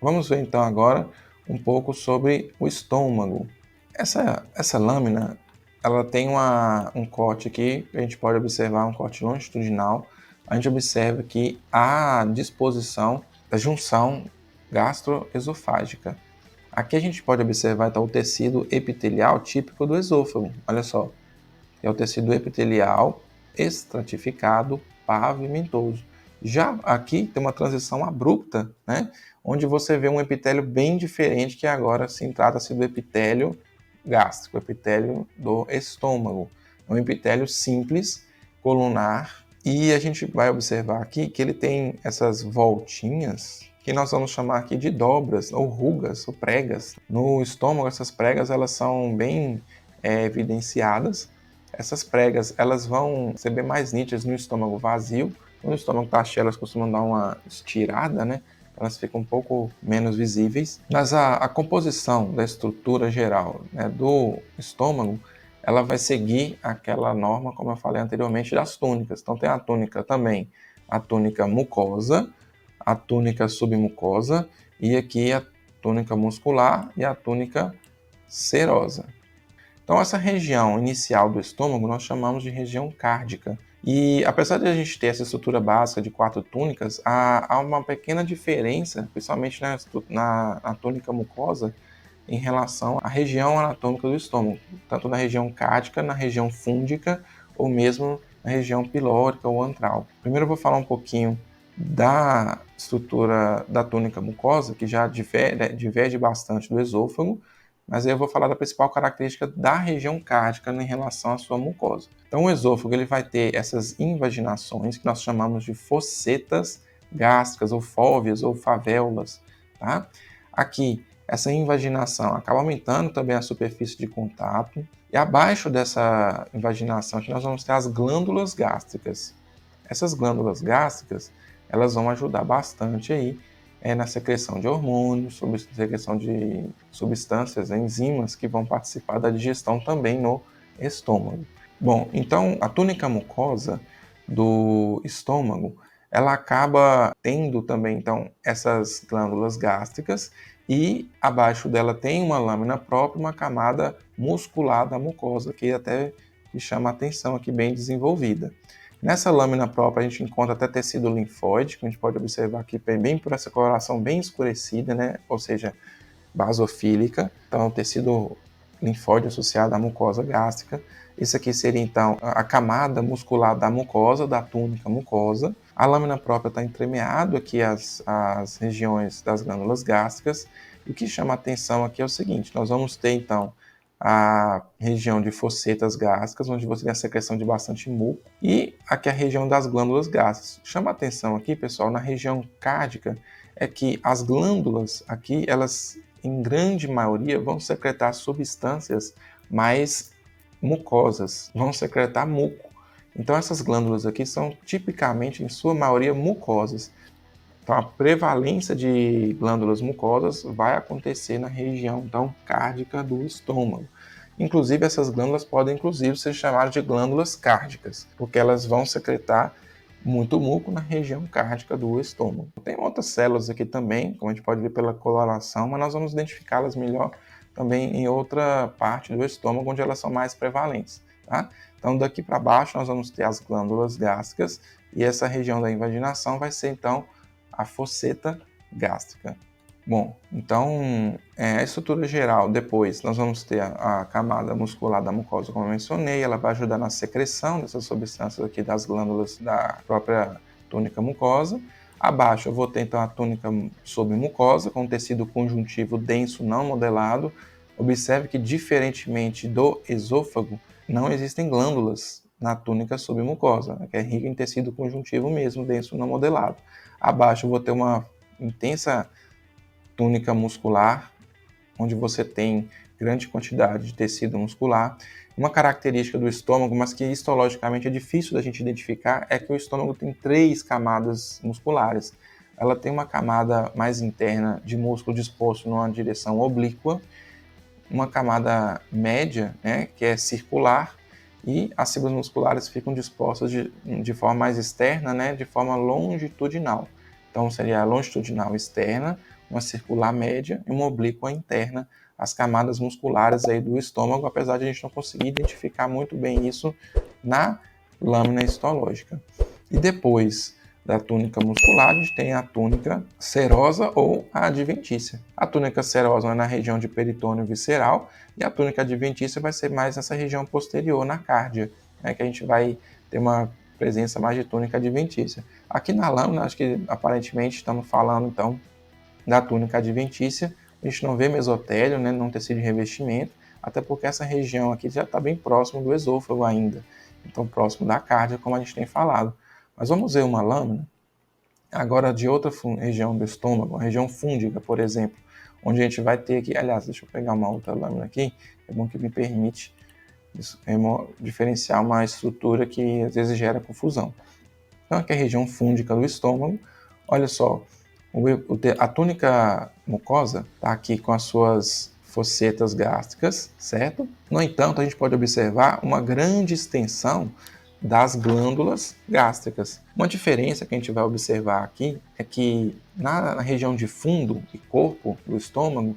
Vamos ver então agora um pouco sobre o estômago. Essa lâmina, ela tem um corte aqui, a gente pode observar um corte longitudinal. A gente observa que a disposição da junção gastroesofágica. Aqui a gente pode observar então, o tecido epitelial típico do esôfago. Olha só, é o tecido epitelial estratificado pavimentoso. Já aqui tem uma transição abrupta, né? Onde você vê um epitélio bem diferente, que agora sim trata-se do epitélio gástrico, o epitélio do estômago. É um epitélio simples, colunar, e a gente vai observar aqui que ele tem essas voltinhas, que nós vamos chamar aqui de dobras, ou rugas, ou pregas. No estômago, essas pregas elas são bem evidenciadas. Essas pregas elas vão ser bem mais nítidas no estômago vazio. No estômago tá cheio, elas costumam dar uma estirada, né? Elas ficam um pouco menos visíveis. Mas a composição da estrutura geral, né, do estômago, ela vai seguir aquela norma, como eu falei anteriormente, das túnicas. Então tem a túnica também, a túnica mucosa, a túnica submucosa e aqui a túnica muscular e a túnica serosa. Então essa região inicial do estômago nós chamamos de região cárdica. E apesar de a gente ter essa estrutura básica de 4 túnicas, há uma pequena diferença, principalmente na túnica mucosa, em relação à região anatômica do estômago, tanto na região cárdica, na região fúndica ou mesmo na região pilórica ou antral. Primeiro eu vou falar um pouquinho da estrutura da túnica mucosa, que já diverge bastante do esôfago, mas aí eu vou falar da principal característica da região cárdica em relação à sua mucosa. Então o esôfago ele vai ter essas invaginações que nós chamamos de fossetas gástricas ou fóveas ou favéolas, tá? Aqui essa invaginação acaba aumentando também a superfície de contato e abaixo dessa invaginação aqui nós vamos ter as glândulas gástricas. Essas glândulas gástricas elas vão ajudar bastante aí na secreção de hormônios, secreção de substâncias, enzimas que vão participar da digestão também no estômago. Bom, então a túnica mucosa do estômago, ela acaba tendo também então essas glândulas gástricas e abaixo dela tem uma lâmina própria, uma camada muscular da mucosa que até chama a atenção aqui bem desenvolvida. Nessa lâmina própria a gente encontra até tecido linfóide, que a gente pode observar aqui bem por essa coloração bem escurecida, né? Ou seja, basofílica. Então, o tecido linfóide associado à mucosa gástrica. Isso aqui seria então a camada muscular da mucosa, da túnica mucosa. A lâmina própria está entremeado aqui as regiões das glândulas gástricas. E o que chama a atenção aqui é o seguinte: nós vamos ter então a região de fossetas gástricas, onde você tem a secreção de bastante muco, e aqui a região das glândulas gástricas. Chama a atenção aqui, pessoal, na região cárdica, é que as glândulas aqui, elas, em grande maioria, vão secretar substâncias mais mucosas, vão secretar muco. Então essas glândulas aqui são tipicamente, em sua maioria, mucosas. Então, a prevalência de glândulas mucosas vai acontecer na região então, cárdica do estômago. Inclusive, essas glândulas podem ser chamadas de glândulas cárdicas, porque elas vão secretar muito muco na região cárdica do estômago. Tem outras células aqui também, como a gente pode ver pela coloração, mas nós vamos identificá-las melhor também em outra parte do estômago, onde elas são mais prevalentes. Tá? Então, daqui para baixo, nós vamos ter as glândulas gástricas, e essa região da invaginação vai ser, então, a fosseta gástrica. Bom, então, a estrutura geral, depois nós vamos ter a camada muscular da mucosa, como eu mencionei, ela vai ajudar na secreção dessas substâncias aqui das glândulas da própria túnica mucosa. Abaixo eu vou ter então a túnica submucosa, com tecido conjuntivo denso não modelado. Observe que, diferentemente do esôfago, não existem glândulas na túnica submucosa, que é rica em tecido conjuntivo mesmo, denso não modelado. Abaixo eu vou ter uma intensa túnica muscular, onde você tem grande quantidade de tecido muscular. Uma característica do estômago, mas que histologicamente é difícil da gente identificar, é que o estômago tem 3 camadas musculares. Ela tem uma camada mais interna de músculo disposto numa direção oblíqua, uma camada média, né, que é circular, e as fibras musculares ficam dispostas de forma mais externa, né, de forma longitudinal. Então, seria a longitudinal externa, uma circular média e uma oblíqua interna, as camadas musculares aí do estômago, apesar de a gente não conseguir identificar muito bem isso na lâmina histológica. E depois da túnica muscular, a gente tem a túnica serosa ou a adventícia. A túnica serosa é na região de peritônio visceral e a túnica adventícia vai ser mais nessa região posterior, na cárdia, né, que a gente vai ter uma presença mais de túnica adventícia. Aqui na lâmina, acho que aparentemente estamos falando então da túnica adventícia. A gente não vê mesotélio, né, não tecido de revestimento, até porque essa região aqui já está bem próximo do esôfago ainda, então próximo da cárdia, como a gente tem falado. Mas vamos ver uma lâmina agora de outra região do estômago, a região fúndica, por exemplo, onde a gente vai ter aqui, aliás, deixa eu pegar uma outra lâmina aqui, é bom que me permite diferenciar uma estrutura que às vezes gera confusão. Então aqui é a região fúndica do estômago, olha só, a túnica mucosa está aqui com as suas fossetas gástricas, certo? No entanto, a gente pode observar uma grande extensão das glândulas gástricas. Uma diferença que a gente vai observar aqui é que na região de fundo e corpo do estômago,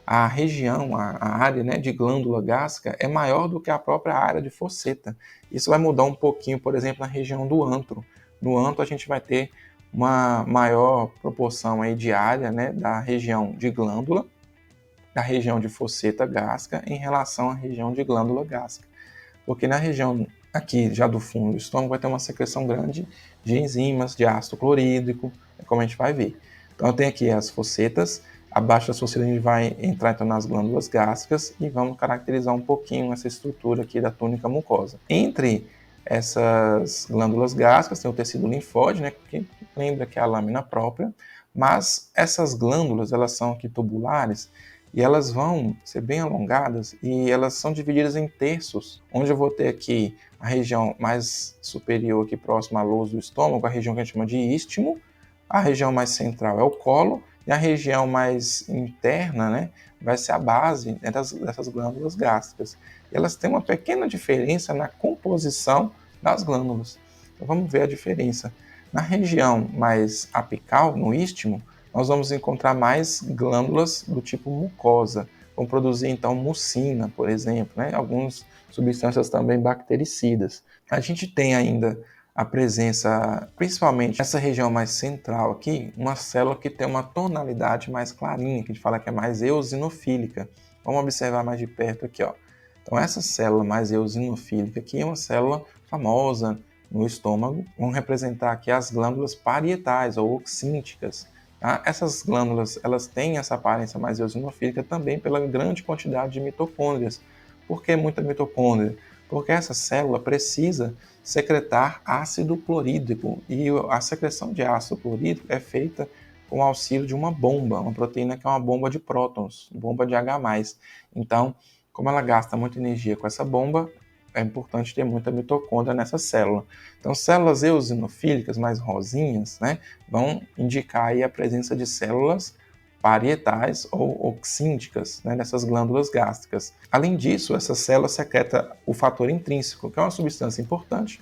a região, a área, né, de glândula gástrica é maior do que a própria área de fosseta. Isso vai mudar um pouquinho, por exemplo, na região do antro. No antro a gente vai ter uma maior proporção aí de área, né, da região de glândula, da região de fosseta gástrica em relação à região de glândula gástrica. Porque na região aqui já do fundo do estômago vai ter uma secreção grande de enzimas, de ácido clorídrico, como a gente vai ver. Então eu tenho aqui as fossetas, abaixo das fossetas a gente vai entrar então nas glândulas gástricas e vamos caracterizar um pouquinho essa estrutura aqui da túnica mucosa. Entre essas glândulas gástricas tem o tecido linfóide, né, que lembra que é a lâmina própria, mas essas glândulas, elas são aqui tubulares e elas vão ser bem alongadas e elas são divididas em terços, onde eu vou ter aqui a região mais superior, aqui próxima à luz do estômago, a região que a gente chama de istmo, a região mais central é o colo e a região mais interna, né, vai ser a base, né, dessas glândulas gástricas. E elas têm uma pequena diferença na composição das glândulas. Então vamos ver a diferença. Na região mais apical, no istmo, nós vamos encontrar mais glândulas do tipo mucosa, vão produzir então mucina, por exemplo, né? Algumas substâncias também bactericidas. A gente tem ainda a presença, principalmente nessa região mais central aqui, uma célula que tem uma tonalidade mais clarinha, que a gente fala que é mais eosinofílica. Vamos observar mais de perto aqui, ó. Então essa célula mais eosinofílica aqui é uma célula famosa no estômago, vão representar aqui as glândulas parietais ou oxínticas. Tá? Essas glândulas, elas têm essa aparência mais eosinofílica também pela grande quantidade de mitocôndrias. Por que muita mitocôndria? Porque essa célula precisa secretar ácido clorídrico e a secreção de ácido clorídrico é feita com o auxílio de uma bomba, uma proteína que é uma bomba de prótons, bomba de H+. Então, como ela gasta muita energia com essa bomba, é importante ter muita mitocôndria nessa célula. Então, células eosinofílicas mais rosinhas, né, vão indicar aí a presença de células parietais ou oxínticas, né, nessas glândulas gástricas. Além disso, essa célula secreta o fator intrínseco, que é uma substância importante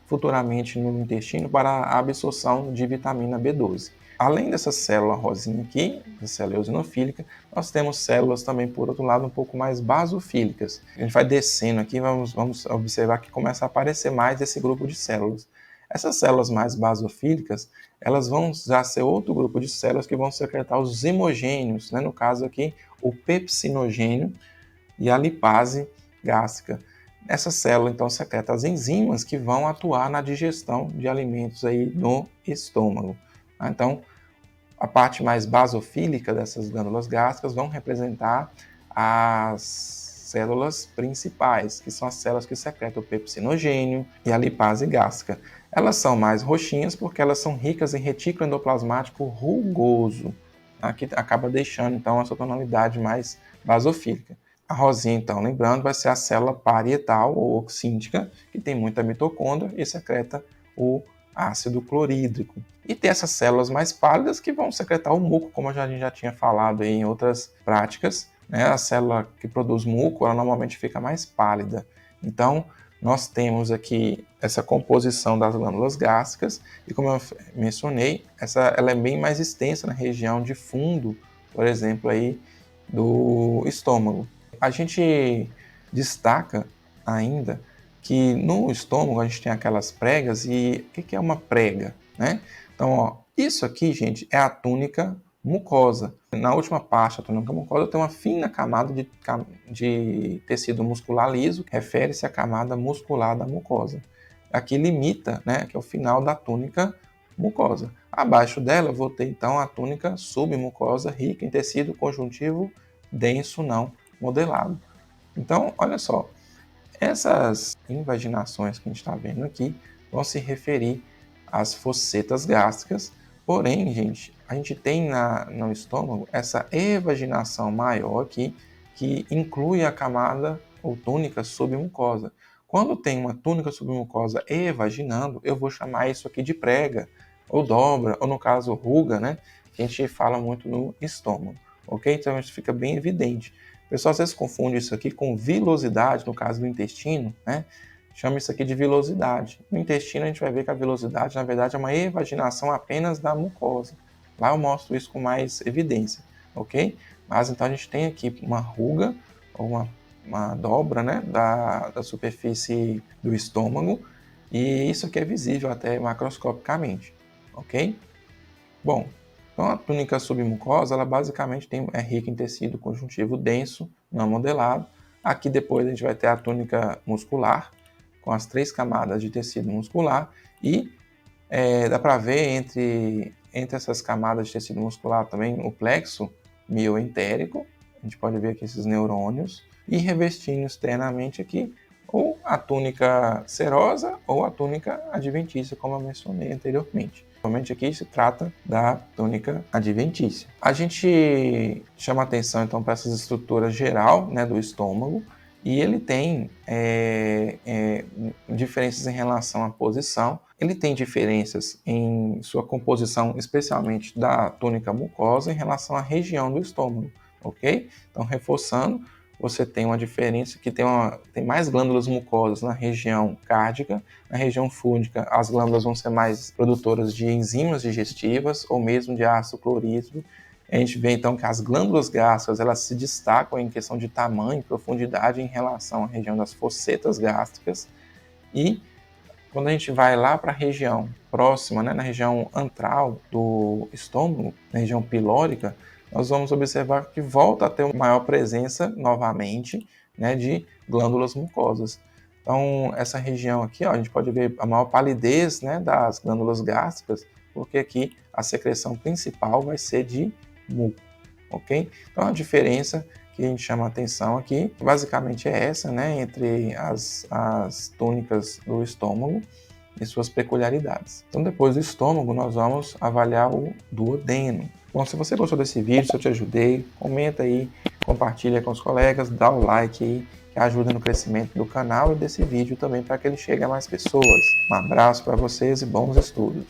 futuramente no intestino para a absorção de vitamina B12. Além dessa célula rosinha aqui, a célula eosinofílica, nós temos células também, por outro lado, um pouco mais basofílicas. A gente vai descendo aqui, vamos observar que começa a aparecer mais esse grupo de células. Essas células mais basofílicas, elas vão já ser outro grupo de células que vão secretar os hemogênios, né? No caso aqui, o pepsinogênio e a lipase gástrica. Essa célula, então, secreta as enzimas que vão atuar na digestão de alimentos aí no estômago. Então, a parte mais basofílica dessas glândulas gástricas vão representar as células principais, que são as células que secretam o pepsinogênio e a lipase gástrica. Elas são mais roxinhas porque elas são ricas em retículo endoplasmático rugoso, que acaba deixando, então, essa tonalidade mais basofílica. A rosinha, então, lembrando, vai ser a célula parietal ou oxíntica, que tem muita mitocôndria e secreta o ácido clorídrico. E tem essas células mais pálidas que vão secretar o muco, como a gente já tinha falado em outras práticas, né? A célula que produz muco, ela normalmente fica mais pálida. Então, nós temos aqui essa composição das glândulas gástricas e, como eu mencionei, ela é bem mais extensa na região de fundo, por exemplo, aí do estômago. A gente destaca ainda que no estômago a gente tem aquelas pregas. E o que é uma prega, né? Então, ó, isso aqui, gente, é a túnica mucosa. Na última parte da túnica mucosa tem uma fina camada de tecido muscular liso, refere-se à camada muscular da mucosa. Aqui limita, né, que é o final da túnica mucosa. Abaixo dela eu vou ter então a túnica submucosa, rica em tecido conjuntivo denso não modelado. Então, olha só, essas invaginações que a gente está vendo aqui vão se referir às fossetas gástricas. Porém, gente, a gente tem no estômago essa evaginação maior aqui, que inclui a camada ou túnica submucosa. Quando tem uma túnica submucosa evaginando, eu vou chamar isso aqui de prega, ou dobra, ou no caso ruga, né? Que a gente fala muito no estômago, ok? Então isso fica bem evidente. O pessoal às vezes confunde isso aqui com vilosidade, no caso do intestino, né? Chama isso aqui de vilosidade. No intestino a gente vai ver que a vilosidade, na verdade, é uma evaginação apenas da mucosa. Lá eu mostro isso com mais evidência, ok? Mas então a gente tem aqui uma ruga, ou uma dobra, né, da superfície do estômago, e isso aqui é visível até macroscopicamente, ok? Bom, então a túnica submucosa, ela basicamente é rica em tecido conjuntivo denso, não modelado. Aqui depois a gente vai ter a túnica muscular, com as 3 camadas de tecido muscular, e dá para ver entre essas camadas de tecido muscular também o plexo mioentérico, a gente pode ver aqui esses neurônios, e revestindo externamente aqui ou a túnica serosa ou a túnica adventícia, como eu mencionei anteriormente. Realmente aqui se trata da túnica adventícia. A gente chama atenção então para essas estruturas geral, né, do estômago, e ele tem diferenças em relação à posição. Ele tem diferenças em sua composição, especialmente da túnica mucosa, em relação à região do estômago, ok? Então, reforçando, você tem uma diferença que tem mais glândulas mucosas na região cárdica. Na região fúndica, as glândulas vão ser mais produtoras de enzimas digestivas ou mesmo de ácido clorídrico. A gente vê então que as glândulas gástricas elas se destacam em questão de tamanho e profundidade em relação à região das fossetas gástricas. E quando a gente vai lá para a região próxima, né, na região antral do estômago, na região pilórica, nós vamos observar que volta a ter uma maior presença, novamente, né, de glândulas mucosas. Então, essa região aqui, ó, a gente pode ver a maior palidez, né, das glândulas gástricas, porque aqui a secreção principal vai ser de muco, ok? Então, a diferença que a gente chama a atenção aqui, basicamente é essa, né, entre as túnicas do estômago e suas peculiaridades. Então, depois do estômago, nós vamos avaliar o duodeno. Bom, se você gostou desse vídeo, se eu te ajudei, comenta aí, compartilha com os colegas, dá o like aí, que ajuda no crescimento do canal e desse vídeo também para que ele chegue a mais pessoas. Um abraço para vocês e bons estudos!